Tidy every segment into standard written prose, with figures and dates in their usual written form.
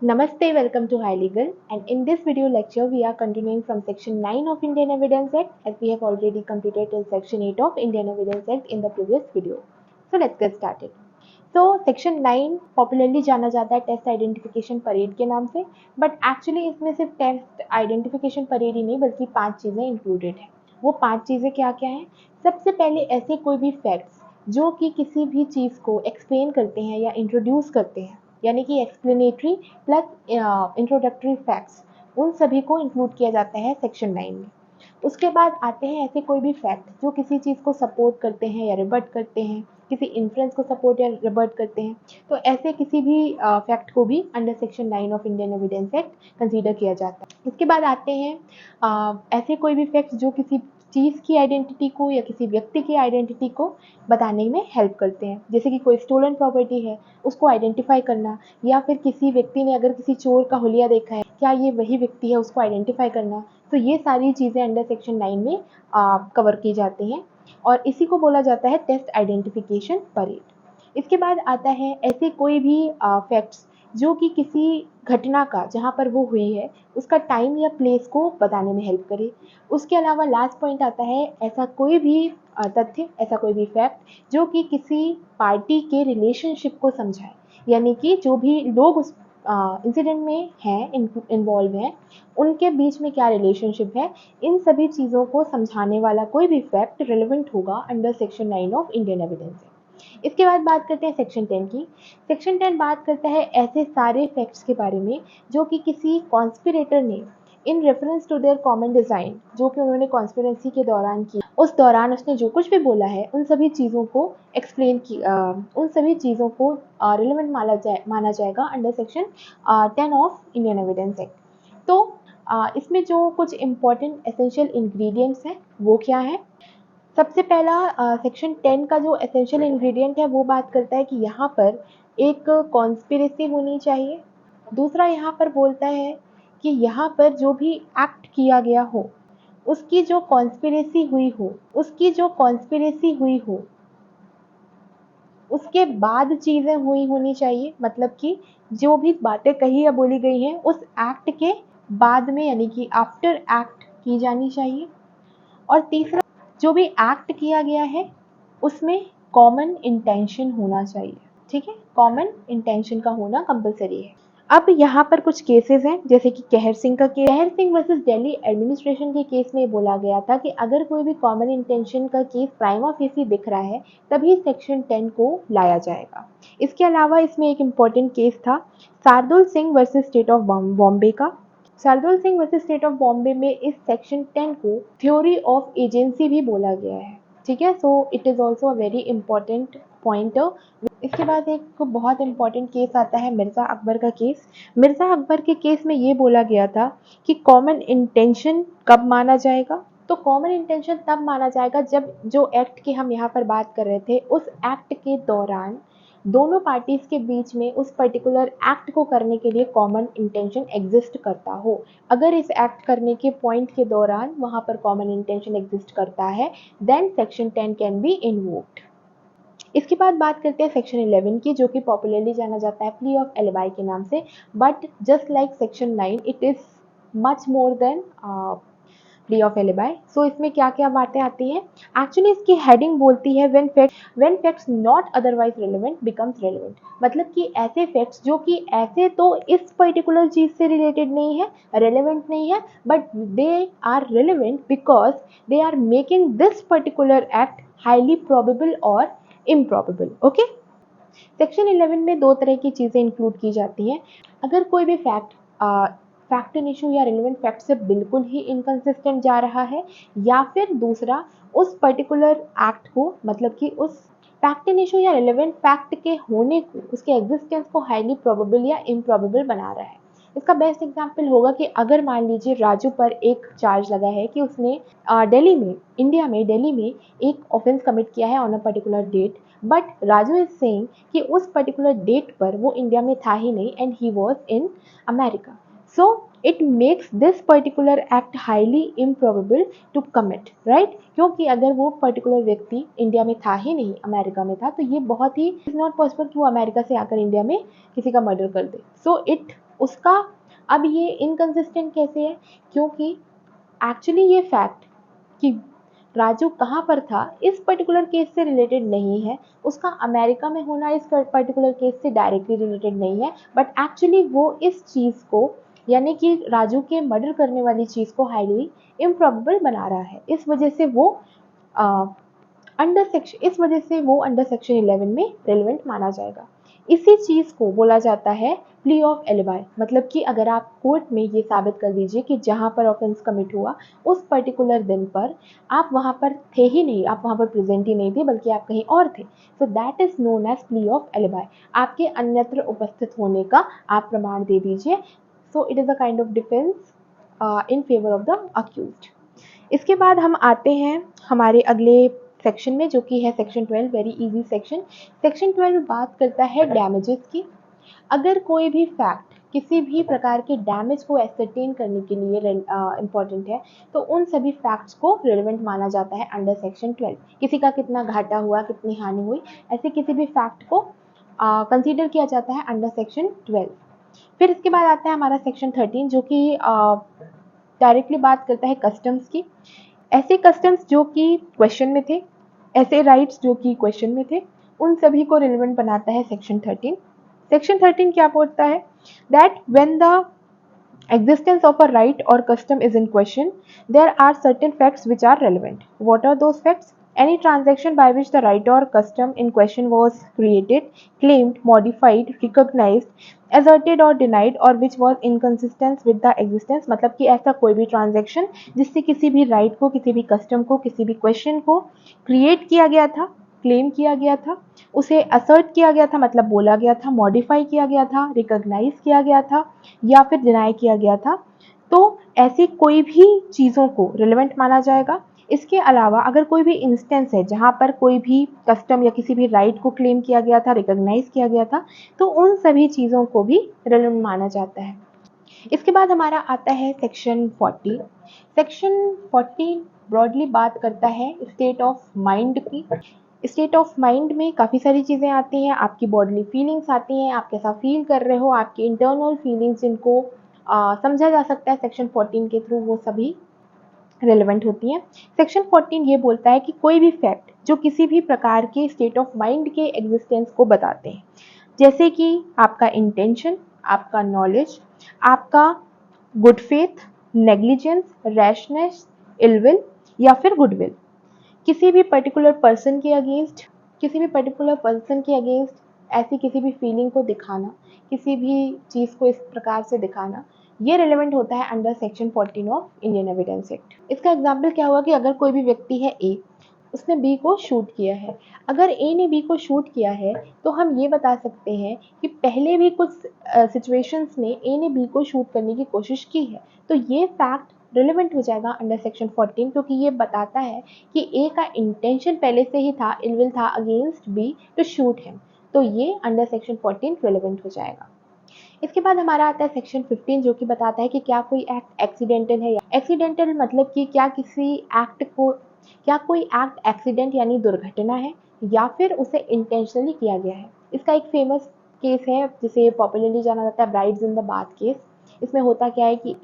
Namaste, welcome to High Legal, and in this video lecture we are continuing from section 9 of Indian Evidence Act as we have already completed till section 8 of Indian Evidence Act in the previous video. So let's get started. तो section 9 popularly जाना जाता है test identification parade के नाम से, but actually इसमें सिर्फ test identification parade ही नहीं बल्कि 5 चीज़ें इंक्लूडेड हैं। वो 5 चीज़ें क्या क्या हैं? सबसे पहले ऐसे कोई भी फैक्ट्स जो कि किसी भी चीज़ को एक्सप्लेन करते हैं या इंट्रोड्यूस करते हैं, यानी कि एक्सप्लेनेटरी प्लस इंट्रोडक्टरी फैक्ट्स, उन सभी को इंक्लूड किया जाता है सेक्शन 9 में। उसके बाद आते हैं ऐसे कोई भी फैक्ट जो किसी चीज़ को सपोर्ट करते हैं या रिबर्ट करते हैं, किसी इन्फ्रेंस को सपोर्ट या रिबर्ट करते हैं, तो ऐसे किसी भी फैक्ट को भी under section 9 of Indian evidence act consider किया जाता है। इसके बाद आते हैं ऐसे कोई भी फैक्ट्स जो किसी चीज़ की आइडेंटिटी को या किसी व्यक्ति की आइडेंटिटी को बताने में हेल्प करते हैं, जैसे कि कोई स्टोलन प्रॉपर्टी है उसको आइडेंटिफाई करना, या फिर किसी व्यक्ति ने अगर किसी चोर का हुलिया देखा है, क्या ये वही व्यक्ति है, उसको आइडेंटिफाई करना। तो ये सारी चीज़ें अंडर सेक्शन 9 में कवर की जाती हैं और इसी को बोला जाता है टेस्ट आइडेंटिफिकेशन परेड। इसके बाद आता है ऐसे कोई भी फैक्ट्स जो कि किसी घटना का जहाँ पर वो हुई है उसका टाइम या प्लेस को बताने में हेल्प करे। उसके अलावा लास्ट पॉइंट आता है ऐसा कोई भी तथ्य, ऐसा कोई भी फैक्ट जो कि किसी पार्टी के रिलेशनशिप को समझाए, यानी कि जो भी लोग उस इंसिडेंट में हैं, इन्वॉल्व हैं, उनके बीच में क्या रिलेशनशिप है, इन सभी चीज़ों को समझाने वाला कोई भी फैक्ट रिलेवेंट होगा under section 9 of Indian evidence. इसके बाद बात करते हैं सेक्शन 10 की। सेक्शन 10 बात करता है ऐसे सारे फैक्ट्स के बारे में जो कि किसी कॉन्स्पिरेटर ने in reference to their common design, जो कि उन्होंने कॉन्स्पिरेसी के दौरान की, उस दौरान उसने जो कुछ भी बोला है उन सभी चीज़ों को एक्सप्लेन की, उन सभी चीज़ों को रिलेवेंट माना जाएगा under section 10 of Indian evidence act. तो इसमें जो कुछ इम्पॉर्टेंट एसेंशियल इंग्रेडिएंट्स हैं वो क्या है? सबसे पहला सेक्शन 10 का जो एसेंशियल इंग्रेडिएंट है वो बात करता है कि यहाँ पर एक कॉन्स्पिरेसी होनी चाहिए। दूसरा यहाँ पर बोलता है कि यहाँ पर जो भी एक्ट किया गया हो उसकी जो कॉन्स्पिरेसी हुई हो, उसके बाद चीज़ें हुई होनी चाहिए, मतलब कि जो भी बातें कही या बोली गई हैं उस एक्ट के बाद में, यानी कि आफ्टर एक्ट की जानी चाहिए। और तीसरा, जो भी एक्ट किया गया है उसमें कॉमन इंटेंशन होना चाहिए। ठीक है, कॉमन इंटेंशन का होना कंपलसरी है। अब यहाँ पर कुछ केसेस हैं, जैसे कि कहर सिंह का केस, कहर सिंह वर्सेस दिल्ली एडमिनिस्ट्रेशन के केस में बोला गया था कि अगर कोई भी कॉमन इंटेंशन का केस प्राइमा फेसी दिख रहा है तभी सेक्शन 10 को लाया जाएगा। इसके अलावा इसमें एक इम्पॉर्टेंट केस था Shardul Singh versus state of Bombay का। Shardul Singh versus state of Bombay में इस सेक्शन 10 को थ्योरी ऑफ एजेंसी भी बोला गया है। ठीक है, सो it is also a very important pointer. इसके बाद एक बहुत इंपॉर्टेंट केस आता है मिर्ज़ा अकबर का केस। मिर्ज़ा अकबर के केस में ये बोला गया था कि कॉमन इंटेंशन कब माना जाएगा? तो कॉमन इंटेंशन तब माना जाएगा जब जो एक्ट की हम यहाँ पर बात कर रहे थे उस एक्ट के दौरान दोनों पार्टीज के बीच में उस पर्टिकुलर एक्ट को करने के लिए कॉमन इंटेंशन एग्जिस्ट करता हो। अगर इस एक्ट करने के पॉइंट के दौरान वहाँ पर कॉमन इंटेंशन एग्जिस्ट करता है then section 10 can be invoked. इसके बाद बात करते हैं सेक्शन 11 की, जो कि पॉपुलरली जाना जाता है प्ली ऑफ एलिबाई के नाम से, but just like section 9 it is much more than plea of alibi. So इसमें क्या क्या बातें आती हैं? एक्चुअली इसकी हेडिंग बोलती है when facts not otherwise relevant becomes relevant, मतलब कि ऐसे फैक्ट्स जो कि ऐसे तो इस पर्टिकुलर चीज़ से रिलेटेड नहीं है, रेलेवेंट नहीं है, but they are relevant because they are making this particular act highly probable और इम्प्रॉबेबल। ओके, सेक्शन 11 में दो तरह की चीज़ें इंक्लूड की जाती हैं। अगर कोई भी फैक्ट एन इशू या रिलेवेंट फैक्ट से बिल्कुल ही इनकन्सिस्टेंट जा रहा है, या फिर दूसरा उस पर्टिकुलर एक्ट को, मतलब कि उस फैक्ट एन इशू या रिलेवेंट फैक्ट के होने को, उसके एग्जिस्टेंस को हाईली प्रोबेबल या इम्प्रॉबेबल बना रहा है। इसका बेस्ट एग्जाम्पल होगा कि अगर मान लीजिए राजू पर एक चार्ज लगा है कि उसने दिल्ली में एक ऑफेंस कमिट किया है on a particular date, but Raju is saying कि उस पर्टिकुलर डेट पर वो इंडिया में था ही नहीं and he was in America. So it makes this particular act highly improbable to commit, right? क्योंकि अगर वो पर्टिकुलर व्यक्ति इंडिया में था ही नहीं, अमेरिका में था, तो ये बहुत ही इज नॉट पॉसिबल कि वो अमेरिका से आकर इंडिया में किसी का मर्डर कर दे। सो इट उसका अब ये इनकंसिस्टेंट कैसे है, क्योंकि एक्चुअली ये फैक्ट कि राजू कहाँ पर था इस पर्टिकुलर केस से रिलेटेड नहीं है, उसका अमेरिका में होना इस पर्टिकुलर केस से डायरेक्टली रिलेटेड नहीं है, बट एक्चुअली वो इस चीज़ को यानी कि राजू के मर्डर करने वाली चीज़ को हाईली इम्प्रॉबेबल बना रहा है। इस वजह से वो अंडर सेक्शन 11 में रेलिवेंट माना जाएगा। इसी चीज़ को बोला जाता है प्ली ऑफ एलिबाई, मतलब कि अगर आप कोर्ट में ये साबित कर दीजिए कि जहाँ पर ऑफेंस कमिट हुआ उस पर्टिकुलर दिन पर आप वहाँ पर थे ही नहीं, आप वहाँ पर प्रेजेंट ही नहीं थे, बल्कि आप कहीं और थे, so that is known as plea of alibi. आपके अन्यत्र उपस्थित होने का आप प्रमाण दे दीजिए। So it is a kind of defence in favour of the accused. इसके बाद हम आते हैं हमारे अगले सेक्शन में, जो कि है section 12, very easy section. Section 12 बात करता है डैमेजेस की। अगर कोई भी फैक्ट किसी भी प्रकार के डैमेज को एसरटेन करने के लिए इम्पॉर्टेंट है, तो उन सभी फैक्ट्स को रिलेवेंट माना जाता है अंडर सेक्शन 12। किसी का कितना घाटा हुआ, कितनी हानि हुई, ऐसे किसी भी फैक्ट को कंसीडर किया जाता है अंडर सेक्शन 12। फिर इसके बाद आता है हमारा सेक्शन 13, जो कि डायरेक्टली बात करता है कस्टम्स की। ऐसे कस्टम्स जो कि क्वेश्चन में थे, ऐसे राइट्स जो कि क्वेश्चन में थे, उन सभी को रिलेवेंट बनाता है सेक्शन 13। सेक्शन 13 क्या बोलता है, that when the existence of a right or custom is in question, there are certain facts which are relevant. What are those facts? Any transaction by which the right or custom in question was created, claimed, modified, recognized, asserted or denied, or which was inconsistent with the existence, मतलब कि ऐसा कोई भी transaction जिससे किसी भी right को, किसी भी कस्टम को, किसी भी क्वेश्चन को क्रिएट किया गया था, क्लेम किया गया था, उसे असर्ट किया गया था मतलब बोला गया था, मॉडिफाई किया गया था, रिकॉग्नाइज किया गया था, या फिर डिनाई किया गया था, तो ऐसी कोई भी चीज़ों को रिलेवेंट माना जाएगा। इसके अलावा अगर कोई भी इंस्टेंस है जहाँ पर कोई भी कस्टम या किसी भी राइट को क्लेम किया गया था, रिकॉग्नाइज किया गया था, तो उन सभी चीज़ों को भी रिलेवेंट माना जाता है। इसके बाद हमारा आता है सेक्शन 14। सेक्शन 14 ब्रॉडली बात करता है स्टेट ऑफ माइंड की। स्टेट ऑफ माइंड में काफ़ी सारी चीज़ें आती हैं, आपकी बॉडली फीलिंग्स आती हैं, आप कैसा फील कर रहे हो, आपकी इंटरनल फीलिंग्स जिनको समझा जा सकता है सेक्शन 14 के थ्रू, वो सभी रेलेवेंट होती हैं। सेक्शन 14 ये बोलता है कि कोई भी फैक्ट जो किसी भी प्रकार के स्टेट ऑफ माइंड के एग्जिस्टेंस को बताते हैं, जैसे कि आपका इंटेंशन, आपका नॉलेज, आपका good faith, negligence, rashness, ill will या फिर गुडविल, किसी भी पर्टिकुलर पर्सन के अगेंस्ट, ऐसी किसी भी फीलिंग को दिखाना, किसी भी चीज़ को इस प्रकार से दिखाना, ये रिलेवेंट होता है under section 14 of Indian evidence act. इसका एग्जाम्पल क्या हुआ कि अगर कोई भी व्यक्ति है ए, उसने बी को शूट किया है। अगर ए ने बी को शूट किया है तो हम ये बता सकते हैं कि पहले भी कुछ सिचुएशंस में ए ने बी को शूट करने की कोशिश की है, तो ये फैक्ट रिलेवेंट हो जाएगा अंडर सेक्शन 14, क्योंकि ये बताता है कि ए का इंटेंशन पहले से ही था, इलविल था against B to shoot him, तो ये अंडर सेक्शन 14 रिलेवेंट हो जाएगा। इसके बाद हमारा आता है सेक्शन 15, जो कि बताता है कि क्या कोई एक्ट एक्सीडेंटल है। एक्सीडेंटल मतलब कि क्या कोई एक्ट एक्सीडेंट यानी दुर्घटना है, या फिर उसे इंटेंशनली किया गया है। इसका एक फेमस केस है जिसे पॉपुलरली जाना जाता है brides in the bath case. इसमें होता क्या है कि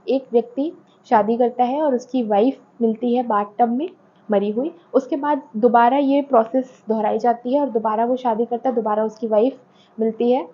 एक व्यक्ति शादी करता है और उसकी वाइफ मिलती है बाथटब में मरी हुई। उसके बाद दोबारा ये प्रोसेस दोहराई जाती है और दोबारा वो शादी करता है, दोबारा उसकी वाइफ मिलती है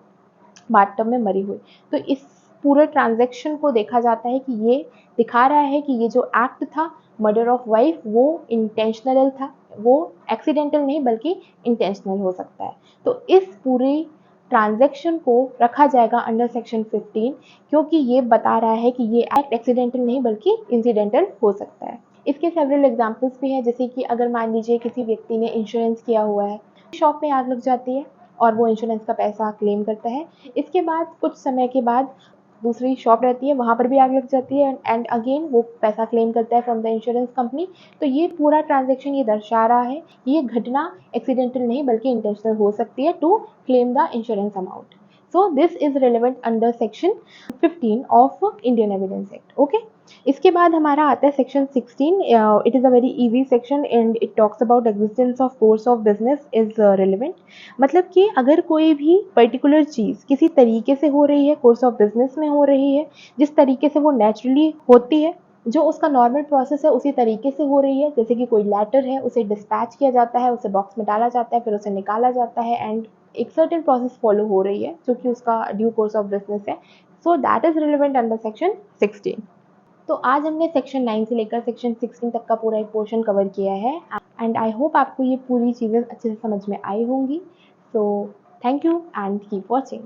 बाथटब में मरी हुई। तो इस पूरे ट्रांजैक्शन को देखा जाता है कि ये दिखा रहा है कि ये जो एक्ट था मर्डर ऑफ वाइफ, वो इंटेंशनल था, वो एक्सीडेंटल नहीं बल्कि इंटेंशनल हो सकता है। तो इस पूरी ट्रांजैक्शन को रखा जाएगा अंडर सेक्शन 15, क्योंकि ये बता रहा है कि ये एक्ट एक्सीडेंटल नहीं बल्कि इंसिडेंटल हो सकता है। इसके सेवरल एग्जाम्पल्स भी हैं, जैसे कि अगर मान लीजिए किसी व्यक्ति ने इंश्योरेंस किया हुआ है, शॉप में आग लग जाती है और वो इंश्योरेंस का पैसा क्लेम करता है। इसके बाद कुछ समय के बाद दूसरी शॉप रहती है, वहाँ पर भी आग लग जाती है एंड अगेन वो पैसा क्लेम करता है फ्रॉम द इंश्योरेंस कंपनी। तो ये पूरा ट्रांजैक्शन ये दर्शा रहा है कि ये घटना एक्सीडेंटल नहीं बल्कि इंटेंशनल हो सकती है to claim the insurance amount. So this is relevant under section 15 of Indian Evidence Act. Okay. इसके बाद हमारा आता है section 16। It is a very easy section and it talks about existence of course of business is relevant. मतलब कि अगर कोई भी पर्टिकुलर चीज़ किसी तरीके से हो रही है, कोर्स ऑफ बिजनेस में हो रही है, जिस तरीके से वो नेचुरली होती है, जो उसका नॉर्मल प्रोसेस है उसी तरीके से हो रही है, जैसे कि कोई लेटर है, उसे डिस्पैच किया जाता है, उसे बॉक्स में डाला जाता है, फिर उसे निकाला जाता है एंड एक सर्टेन प्रोसेस फॉलो हो रही है जो कि उसका ड्यू कोर्स ऑफ बिजनेस है। सो that is relevant under section 16। तो आज हमने सेक्शन 9 से लेकर सेक्शन 16 तक का पूरा एक पोर्शन कवर किया है एंड आई होप आपको ये पूरी चीज़ें अच्छे से समझ में आई होंगी। So thank you and keep watching.